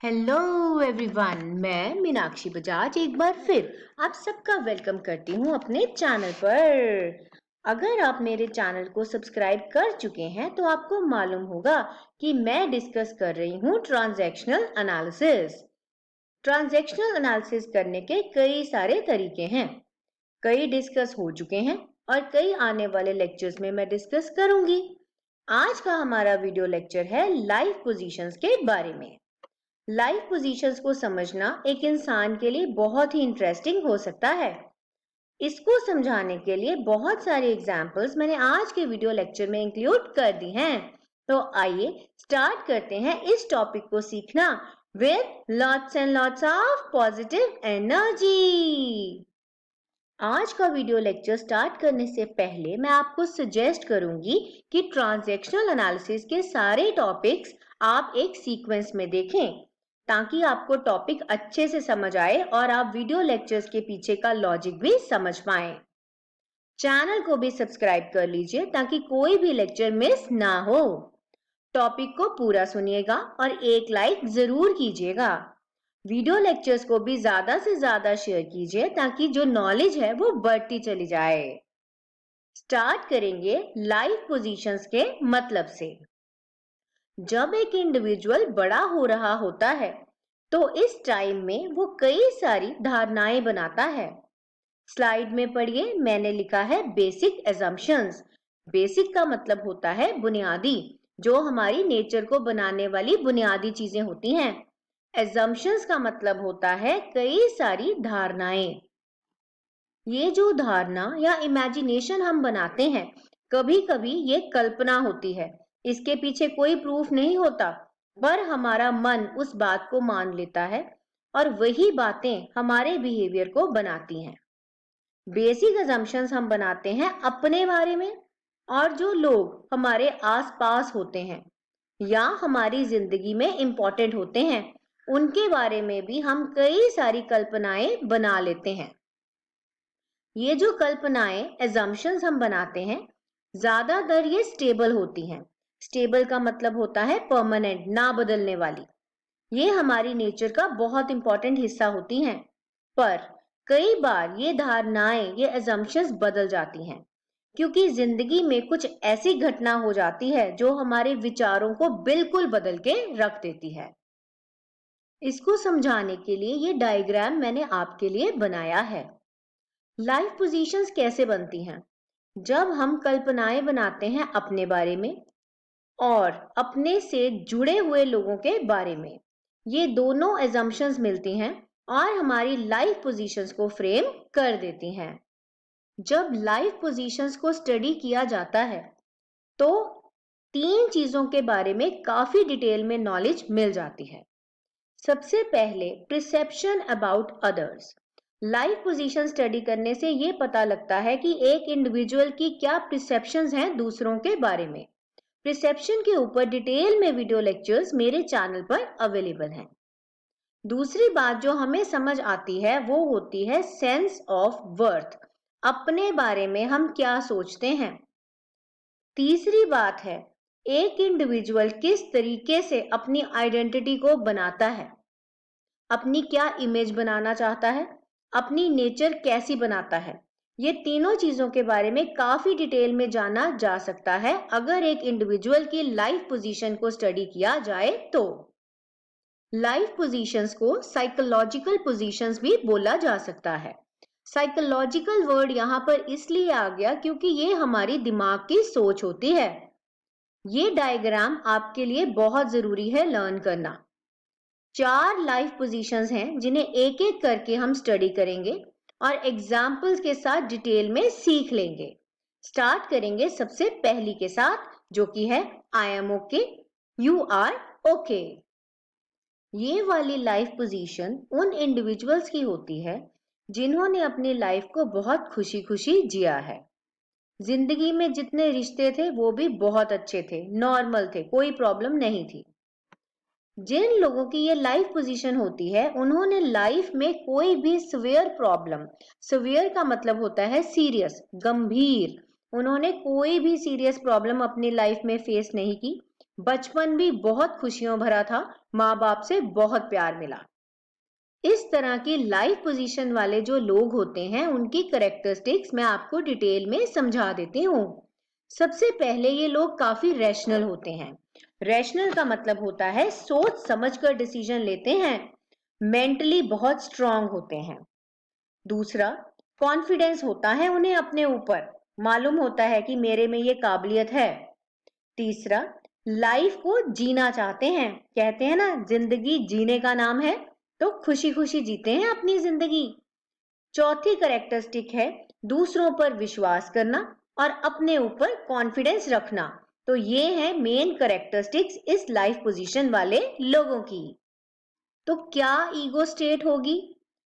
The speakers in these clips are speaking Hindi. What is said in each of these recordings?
हेलो एवरीवन, मैं मीनाक्षी बजाज एक बार फिर आप सबका वेलकम करती हूँ अपने चैनल पर। अगर आप मेरे चैनल को सब्सक्राइब कर चुके हैं तो आपको मालूम होगा कि मैं डिस्कस कर रही हूँ ट्रांजैक्शनल एनालिसिस। ट्रांजैक्शनल एनालिसिस करने के कई सारे तरीके हैं। कई डिस्कस हो चुके हैं और कई आने वाले लेक्चर्स में मैं डिस्कस करूंगी। आज का हमारा वीडियो लेक्चर है लाइव पोजीशंस के बारे में। लाइव पोजीशंस को समझना एक इंसान के लिए बहुत ही इंटरेस्टिंग हो सकता है। इसको समझाने के लिए बहुत सारे एग्जाम्पल्स मैंने आज के वीडियो लेक्चर में इंक्लूड कर दी हैं। तो आइए स्टार्ट करते हैं इस टॉपिक को सीखना with lots and lots of positive energy. आज का वीडियो लेक्चर स्टार्ट करने से पहले मैं आपको सजेस्ट करूंगी कि ट्रांजैक्शनल एनालिसिस के सारे टॉपिक्स आप एक सीक्वेंस में देखें ताकि आपको टॉपिक अच्छे से समझ आए और आप वीडियो लेक्चर्स के पीछे का लॉजिक भी समझ पाएं। चैनल को भी सब्सक्राइब कर लीजिए ताकि कोई भी लेक्चर मिस ना हो। टॉपिक को पूरा सुनिएगा और एक लाइक जरूर कीजिएगा। वीडियो लेक्चर्स को भी ज्यादा से ज्यादा शेयर कीजिए ताकि जो नॉलेज है वो बढ़ती चली जाए। स्टार्ट करेंगे लाइव पोजीशंस के मतलब से। जब एक इंडिविजुअल बड़ा हो रहा होता है तो इस टाइम में वो कई सारी धारणाएं बनाता है। स्लाइड में पढ़िए, मैंने लिखा है बेसिक एजम्पशंस। बेसिक का मतलब होता है बुनियादी, जो हमारी नेचर को बनाने वाली बुनियादी चीजें होती हैं। एजम्पशंस का मतलब होता है कई सारी धारणाएं। ये जो धारणा या इमेजिनेशन हम बनाते हैं, कभी कभी ये कल्पना होती है। इसके पीछे कोई प्रूफ नहीं होता, पर हमारा मन उस बात को मान लेता है और वही बातें हमारे बिहेवियर को बनाती हैं। बेसिक अजम्पशंस हम बनाते हैं अपने बारे में और जो लोग हमारे आसपास होते हैं या हमारी जिंदगी में इंपॉर्टेंट होते हैं उनके बारे में भी हम कई सारी कल्पनाएं बना लेते हैं। ये जो कल्पनाएं एजम्पशंस हम बनाते हैं, ज्यादातर ये स्टेबल होती हैं। स्टेबल का मतलब होता है परमानेंट, ना बदलने वाली। ये हमारी नेचर का बहुत इंपॉर्टेंट हिस्सा होती हैं। पर कई बार ये धारणाएं, ये एजम्पशंस बदल जाती हैं क्योंकि जिंदगी में कुछ ऐसी घटना हो जाती है जो हमारे विचारों को बिल्कुल बदल के रख देती है। इसको समझाने के लिए ये डायग्राम मैंने आपके लिए बनाया है। लाइफ पोजीशंस कैसे बनती हैं? जब हम कल्पनाएं बनाते हैं अपने बारे में और अपने से जुड़े हुए लोगों के बारे में, ये दोनों एजम्पशंस मिलती हैं और हमारी लाइफ पोजीशंस को फ्रेम कर देती हैं। जब लाइफ पोजीशंस को स्टडी किया जाता है तो तीन चीजों के बारे में काफी डिटेल में नॉलेज मिल जाती है। सबसे पहले perception about others. Life position study करने से ये पता लगता है कि एक इंडिविजुअल की क्या प्रिसेप्शंस हैं दूसरों के बारे में। प्रिसेप्शन के ऊपर डिटेल में वीडियो लेक्चर्स मेरे चैनल पर अवेलेबल हैं। दूसरी बात जो हमें समझ आती है वो होती है सेंस ऑफ वर्थ। अपने बारे में हम क्या सोचते हैं। तीसरी बात है एक इंडिविजुअल किस तरीके से अपनी आइडेंटिटी को बनाता है, अपनी क्या इमेज बनाना चाहता है, अपनी नेचर कैसी बनाता है। ये तीनों चीजों के बारे में काफी डिटेल में जाना जा सकता है अगर एक इंडिविजुअल की लाइफ पोजीशन को स्टडी किया जाए तो। लाइफ पोजीशंस को साइकोलॉजिकल पोजीशंस भी बोला जा सकता है। साइकोलॉजिकल वर्ड यहाँ पर इसलिए आ गया क्योंकि ये हमारी दिमाग की सोच होती है। ये डायग्राम आपके लिए बहुत जरूरी है लर्न करना। 4 लाइफ पोजीशंस हैं जिन्हें एक एक करके हम स्टडी करेंगे और एग्जाम्पल्स के साथ डिटेल में सीख लेंगे। स्टार्ट करेंगे सबसे पहली के साथ जो कि है I am okay, you are okay. ये वाली लाइफ पोजीशन उन इंडिविजुअल्स की होती है जिन्होंने अपनी लाइफ को बहुत खुशी खुशी जिया है। जिंदगी में जितने रिश्ते थे वो भी बहुत अच्छे थे, नॉर्मल थे, कोई प्रॉब्लम नहीं थी। जिन लोगों की ये लाइफ पोजीशन होती है उन्होंने लाइफ में कोई भी सिवियर प्रॉब्लम, सिवियर का मतलब होता है सीरियस, गंभीर, उन्होंने कोई भी सीरियस प्रॉब्लम अपनी लाइफ में फेस नहीं की। बचपन भी बहुत खुशियों भरा था, माँ बाप से बहुत प्यार मिला। इस तरह की लाइफ पोजीशन वाले जो लोग होते हैं उनकी करेक्टरिस्टिक्स मैं आपको डिटेल में समझा देती हूँ। सबसे पहले ये लोग काफी रैशनल होते हैं। रैशनल का मतलब होता है सोच समझकर डिसीजन लेते हैं, मेंटली बहुत स्ट्रांग होते हैं। दूसरा, कॉन्फिडेंस होता है उन्हें अपने ऊपर, मालूम होता है कि मेरे में ये काबिलियत है। तीसरा, लाइफ को जीना चाहते हैं, कहते हैं ना जिंदगी जीने का नाम है, तो खुशी खुशी जीते हैं अपनी जिंदगी। चौथी करेक्टरिस्टिक है दूसरों पर विश्वास करना और अपने ऊपर कॉन्फिडेंस रखना। तो ये है मेन करेक्टरिस्टिक्स इस लाइफ पोजीशन वाले लोगों की। तो क्या ईगो स्टेट होगी?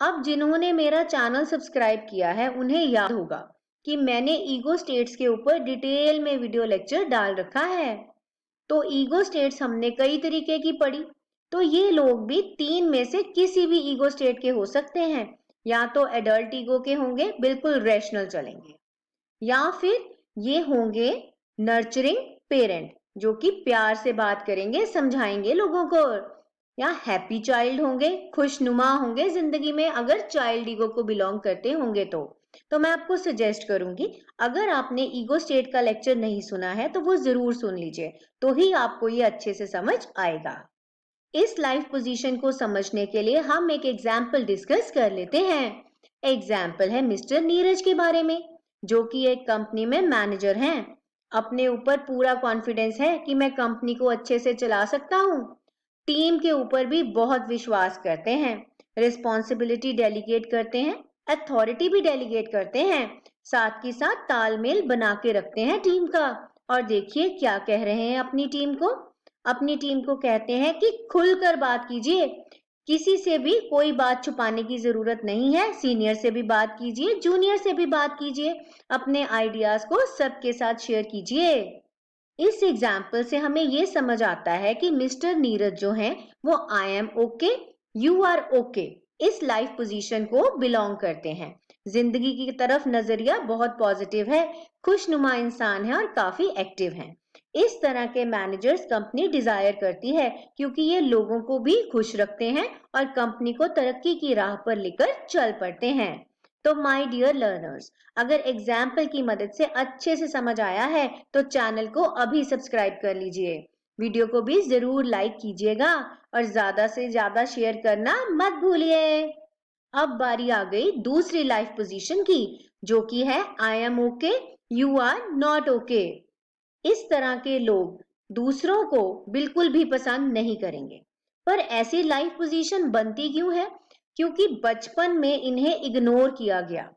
अब जिन्होंने मेरा चैनल सब्सक्राइब किया है उन्हें याद होगा कि मैंने ईगो स्टेट्स के ऊपर डिटेल में वीडियो लेक्चर डाल रखा है। तो ईगो स्टेट्स हमने कई तरीके की पढ़ी। तो ये लोग भी तीन में से किसी भी ईगो स्टेट के हो सकते हैं। या तो एडल्ट ईगो के होंगे, बिल्कुल रैशनल चलेंगे, या फिर ये होंगे नर्चरिंग पेरेंट, जो कि प्यार से बात करेंगे, समझाएंगे लोगों को। या हैप्पी चाइल्ड होंगे, खुशनुमा होंगे जिंदगी में, अगर चाइल्ड ईगो को बिलोंग करते होंगे तो मैं आपको सजेस्ट करूंगी, अगर आपने ईगो स्टेट का लेक्चर नहीं सुना है तो वो जरूर सुन लीजिए, तो ही आपको ये अच्छे से समझ आएगा। इस लाइफ पोजीशन को समझने के लिए हम एक एग्जाम्पल डिस्कस कर लेते हैं। एग्जाम्पल है मिस्टर नीरज के बारे में, जो कि एक कंपनी में मैनेजर हैं। अपने ऊपर पूरा कॉन्फिडेंस है कि मैं कंपनी को अच्छे से चला सकता हूँ। टीम के ऊपर भी बहुत विश्वास करते हैं, रिस्पॉन्सिबिलिटी डेलीगेट करते हैं, अथॉरिटी भी डेलीगेट करते हैं, साथ ही साथ तालमेल बना के रखते हैं टीम का। और देखिए क्या कह रहे हैं अपनी टीम को। अपनी टीम को कहते हैं कि खुलकर बात कीजिए, किसी से भी कोई बात छुपाने की जरूरत नहीं है, सीनियर से भी बात कीजिए, जूनियर से भी बात कीजिए, अपने आइडियाज को सबके साथ शेयर कीजिए। इस एग्जाम्पल से हमें ये समझ आता है कि मिस्टर नीरज जो हैं वो I am okay, you are okay इस लाइफ पोजीशन को बिलोंग करते हैं। जिंदगी की तरफ नजरिया बहुत पॉजिटिव है, खुशनुमा इंसान है और काफी एक्टिव हैं। इस तरह के मैनेजर्स कंपनी डिजायर करती है, क्योंकि ये लोगों को भी खुश रखते हैं और कंपनी को तरक्की की राह पर लेकर चल पड़ते हैं। तो माय डियर लर्नर्स, अगर एग्जाम्पल की मदद से अच्छे से समझ आया है तो चैनल को अभी सब्सक्राइब कर लीजिए। वीडियो को भी जरूर लाइक कीजिएगा और ज्यादा से ज्यादा शेयर करना मत भूलिए। अब बारी आ गई दूसरी लाइफ पोजीशन की, जो कि है I am okay, you are not okay. इस तरह के लोग दूसरों को बिल्कुल भी पसंद नहीं करेंगे। पर ऐसी लाइफ पोजीशन बनती क्यों है? क्योंकि बचपन में इन्हें इग्नोर किया गया,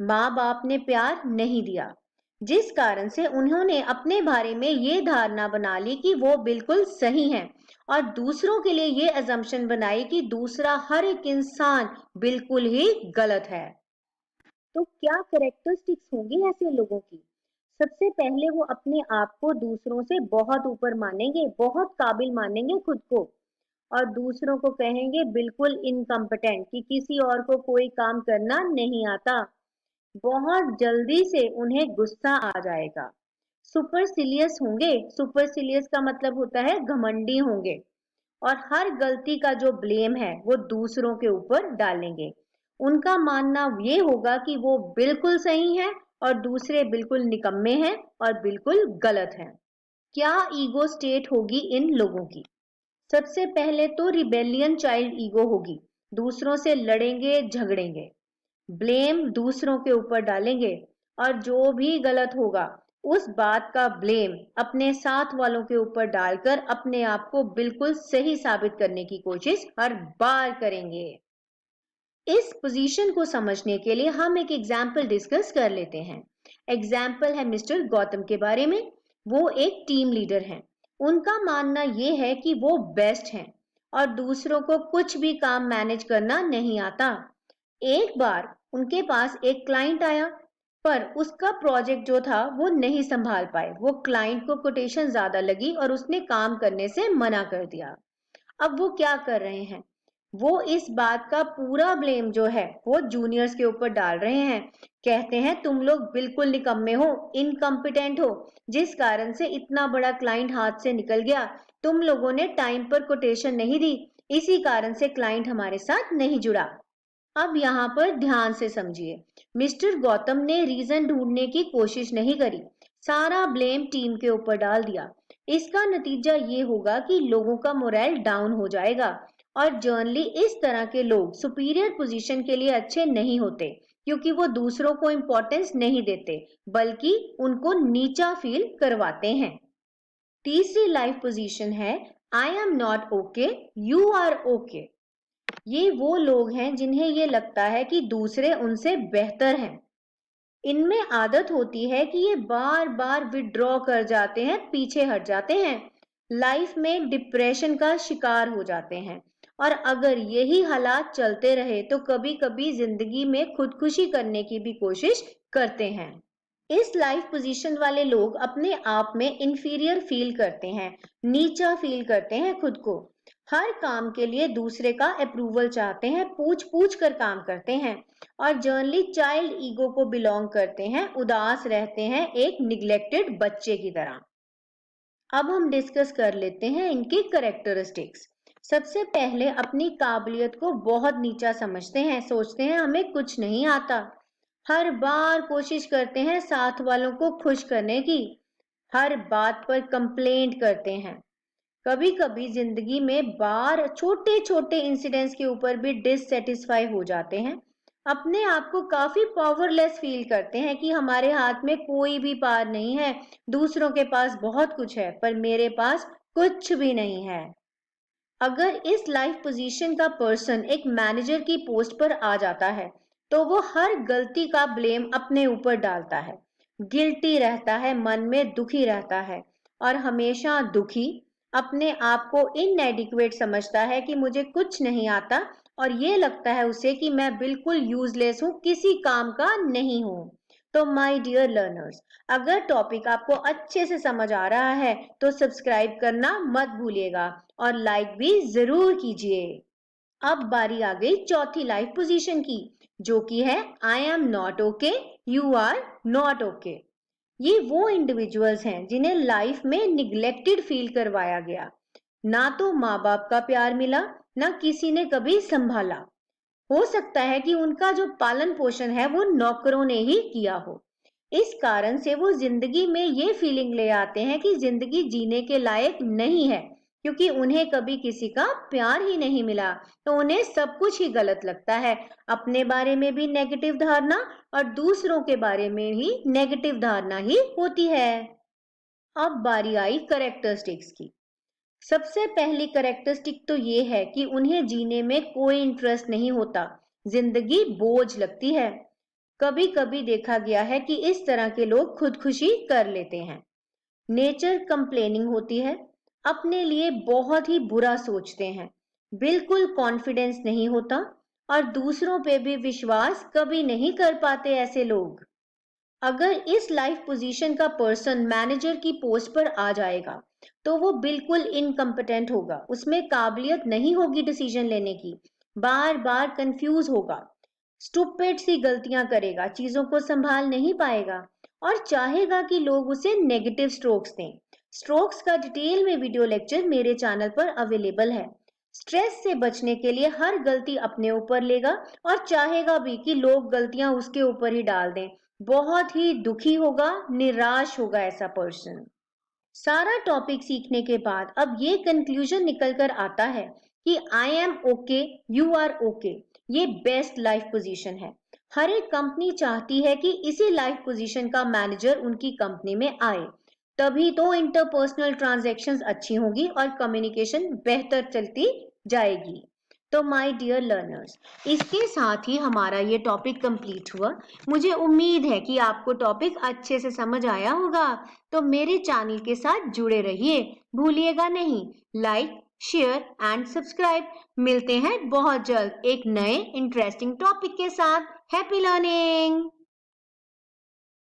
माँ बाप ने प्यार नहीं दिया, जिस कारण से उन्होंने अपने बारे में ये धारणा बना ली कि वो बिल्कुल सही हैं और दूसरों के लिए ये अजम्पशन बनाई कि दूसरा हर एक इंसान बिल्कुल ही गलत है। तो क्या करेक्टरिस्टिक्स होंगी ऐसे लोगों की? सबसे पहले वो अपने आप को दूसरों से बहुत ऊपर मानेंगे, बहुत काबिल मानेंगे खुद को, और दूसरों को कहेंगे बिल्कुल इनकम्पिटेंट, कि किसी और को कोई काम करना नहीं आता। बहुत जल्दी से उन्हें गुस्सा आ जाएगा। सुपरसिलियस होंगे, सुपरसिलियस का मतलब होता है घमंडी होंगे, और हर गलती का जो ब्लेम है वो दूसरों के ऊपर डालेंगे। उनका मानना ये होगा कि वो बिल्कुल सही है और दूसरे बिल्कुल निकम्मे हैं और बिल्कुल गलत हैं। क्या ईगो स्टेट होगी इन लोगों की? सबसे पहले तो रिबेलियन चाइल्ड ईगो होगी, दूसरों से लड़ेंगे झगड़ेंगे, ब्लेम दूसरों के ऊपर डालेंगे, और जो भी गलत होगा उस बात का ब्लेम अपने साथ वालों के ऊपर डालकर अपने आप को बिल्कुल सही साबित करने की कोशिश हर बार करेंगे। इस पोजीशन को समझने के लिए हम एक एग्जाम्पल डिस्कस कर लेते हैं। एग्जाम्पल है मिस्टर गौतम के बारे में। वो एक टीम लीडर हैं। उनका मानना ये है कि वो बेस्ट हैं और दूसरों को कुछ भी काम मैनेज करना नहीं आता। एक बार उनके पास एक क्लाइंट आया, पर उसका प्रोजेक्ट जो था वो नहीं संभाल पाए। वो क्लाइंट को कोटेशन ज्यादा लगी और उसने काम करने से मना कर दिया। अब वो क्या कर रहे हैं? वो इस बात का पूरा ब्लेम जो है वो जूनियर्स के ऊपर डाल रहे हैं। कहते हैं तुम लोग बिल्कुल निकम्मे हो, इनकम्पिटेंट हो, जिस कारण से इतना बड़ा क्लाइंट हाथ से निकल गया। तुम लोगों ने टाइम पर कोटेशन नहीं दी, इसी कारण से क्लाइंट हमारे साथ नहीं जुड़ा। अब यहाँ पर ध्यान से समझिए, मिस्टर गौतम ने रीजन ढूंढने की कोशिश नहीं करी, सारा ब्लेम टीम के ऊपर डाल दिया। इसका नतीजा ये होगा कि लोगों का मोरल डाउन हो जाएगा और जनरली इस तरह के लोग सुपीरियर पोजीशन के लिए अच्छे नहीं होते, क्योंकि वो दूसरों को इंपॉर्टेंस नहीं देते बल्कि उनको नीचा फील करवाते हैं। तीसरी लाइफ पोजीशन है I am not okay, you are okay. ये वो लोग हैं जिन्हें ये लगता है कि दूसरे उनसे बेहतर हैं। इनमें आदत होती है कि ये बार बार विड्रॉ कर जाते हैं, पीछे हट जाते हैं, लाइफ में डिप्रेशन का शिकार हो जाते हैं और अगर यही हालात चलते रहे तो कभी कभी जिंदगी में खुदकुशी करने की भी कोशिश करते हैं। इस लाइफ पोजीशन वाले लोग अपने आप में इंफीरियर फील करते हैं, नीचा फील करते हैं खुद को। हर काम के लिए दूसरे का अप्रूवल चाहते हैं, पूछ पूछ कर काम करते हैं और जनरली चाइल्ड ईगो को बिलोंग करते हैं, उदास रहते हैं, एक निग्लेक्टेड बच्चे की तरह। अब हम डिस्कस कर लेते हैं इनकी कैरेक्टरिस्टिक्स। सबसे पहले अपनी काबिलियत को बहुत नीचा समझते हैं, सोचते हैं हमें कुछ नहीं आता। हर बार कोशिश करते हैं साथ वालों को खुश करने की, हर बात पर कंप्लेंट करते हैं। कभी कभी जिंदगी में बार छोटे छोटे इंसिडेंट्स के ऊपर भी डिससेटिस्फाई हो जाते हैं, अपने आप को काफी पावरलेस फील करते हैं कि हमारे हाथ में कोई भी पार नहीं है, दूसरों के पास बहुत कुछ है पर मेरे पास कुछ भी नहीं है। अगर इस लाइफ पोजीशन का पर्सन एक मैनेजर की पोस्ट पर आ जाता है तो वो हर गलती का ब्लेम अपने ऊपर डालता है, गिल्टी रहता है, मन में दुखी रहता है और हमेशा दुखी, अपने आप को इनएडिक्वेट समझता है कि मुझे कुछ नहीं आता और ये लगता है उसे कि मैं बिल्कुल यूजलेस हूँ, किसी काम का नहीं हूँ। तो माय डियर लर्नर्स, अगर टॉपिक आपको अच्छे से समझ आ रहा है तो सब्सक्राइब करना मत भूलिएगा और लाइक भी जरूर कीजिए। अब बारी आ गई चौथी लाइफ पोजीशन की, जो कि है I am not okay, you are not okay. ये वो इंडिविजुअल्स हैं जिन्हें लाइफ में निग्लेक्टेड फील करवाया गया, ना तो माँ बाप का प्यार मिला, ना किसी ने कभी संभाला। हो सकता है कि उनका जो पालन पोषण है वो नौकरों ने ही किया हो। इस कारण से वो जिंदगी में ये फीलिंग ले आते हैं कि जिंदगी जीने के लायक नहीं है, क्योंकि उन्हें कभी किसी का प्यार ही नहीं मिला, तो उन्हें सब कुछ ही गलत लगता है। अपने बारे में भी नेगेटिव धारणा और दूसरों के बारे में भी नेगेटिव धारणा ही होती है। अब बारी आई करेक्टरिस्टिक्स की। सबसे पहली करेक्टरिस्टिक तो ये है कि उन्हें जीने में कोई इंटरेस्ट नहीं होता, जिंदगी बोझ लगती है। कभी कभी देखा गया है कि इस तरह के लोग खुदकुशी कर लेते हैं। नेचर कंप्लेनिंग होती है, अपने लिए बहुत ही बुरा सोचते हैं, बिल्कुल कॉन्फिडेंस नहीं होता और दूसरों पे भी विश्वास कभी नहीं कर पाते ऐसे लोग। अगर इस लाइफ पोजीशन का पर्सन मैनेजर की पोस्ट पर आ जाएगा तो वो बिल्कुल इनकम्पिटेंट होगा, उसमें काबिलियत नहीं होगी डिसीजन लेने की, बार बार कंफ्यूज होगा, स्टूपिड सी गलतियां करेगा, चीजों को संभाल नहीं पाएगा और चाहेगा कि लोग उसे नेगेटिव स्ट्रोक्स दें। स्ट्रोक्स का डिटेल में वीडियो लेक्चर मेरे चैनल पर अवेलेबल है। स्ट्रेस से बचने के लिए हर गलती अपने ऊपर लेगा और चाहेगा भी कि लोग गलतियां उसके ऊपर ही डाल दें। बहुत ही दुखी होगा, निराश होगा ऐसा पर्सन। सारा टॉपिक सीखने के बाद अब ये कंक्लूजन निकल कर आता है कि I am okay, you are okay, ये बेस्ट लाइफ पोजीशन है। हर एक कंपनी चाहती है कि इसी लाइफ पोजीशन का मैनेजर उनकी कंपनी में आए, तभी तो इंटरपर्सनल ट्रांजैक्शंस अच्छी होगी और कम्युनिकेशन बेहतर चलती जाएगी। तो माय डियर लर्नर्स, इसके साथ ही हमारा ये टॉपिक कंप्लीट हुआ। मुझे उम्मीद है कि आपको टॉपिक अच्छे से समझ आया होगा, तो मेरे चैनल के साथ जुड़े रहिए, भूलिएगा नहीं लाइक, शेयर एंड सब्सक्राइब। मिलते हैं बहुत जल्द एक नए इंटरेस्टिंग टॉपिक के साथ। Happy learning.